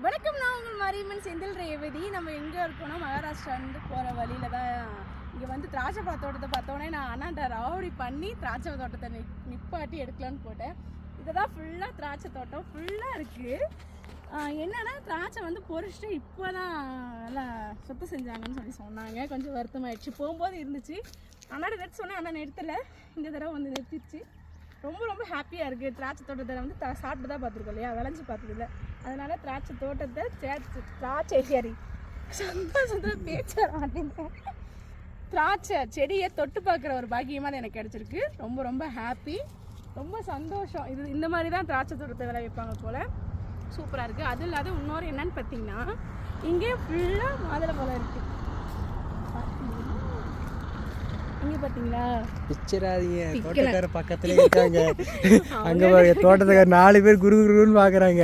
வணக்கம், நான் உங்கள் மாரியம்மன் செந்தில் ரேவதி. நம்ம எங்கே இருக்கோம்னா மகாராஷ்டிராலேருந்து போகிற வழியில தான். இங்கே வந்து திராட்சை பழ தோட்டத்தை பார்த்தோன்னே நான் அண்ணாண்ட ராவடி பண்ணி திராட்சை தோட்டத்தை நிப்பாட்டி எடுக்கலான்னு போட்டேன். இதுதான் ஃபுல்லாக திராட்சை தோட்டம் ஃபுல்லாக இருக்குது. என்னென்னா திராட்சை வந்து பொறிச்சிட்டு இப்போ தான் நல்லா சுத்தம் செஞ்சாங்கன்னு சொல்லி சொன்னாங்க. கொஞ்சம் வருத்தமாயிடுச்சு. போகும்போது இருந்துச்சு, அண்ணாட நிறுத்த சொன்னேன், அண்ணா நிறுத்தலை. இந்த தடவை வந்து நிறுத்திடுச்சு. ரொம்ப ரொம்ப ஹாப்பியாக இருக்குது. திராட்சை தோட்டத்தை வந்து சாப்பிட்டு தான் பார்த்துருக்கோம் இல்லையா, விளைஞ்சி பார்த்ததில்ல. அதனால் திராட்சை தோட்டத்தை திராட்சை சரி சந்தோஷத்தில் பேச்ச மாட்டேங்க. திராட்சை செடியை தொட்டு பார்க்குற ஒரு பாக்கியமாக எனக்கு கிடச்சிருக்கு. ரொம்ப ரொம்ப ஹாப்பி, ரொம்ப சந்தோஷம். இது இந்த மாதிரி தான் திராட்சை தோட்டத்தை விளைவிப்பாங்க போல். சூப்பராக இருக்குது. அதுவும் இல்லாத இன்னொரு என்னன்னு பார்த்தீங்கன்னா, இங்கே ஃபுல்லாக மாதுளை பழம் இருக்குது. இங்கே பார்த்தீங்களா, பிச்சராதீங்க, தோட்டக்கார பக்கத்துல இருக்காங்க. அங்கே தோட்டத்துக்கார 4 பேர் குரு குருன்னு பார்க்குறாங்க.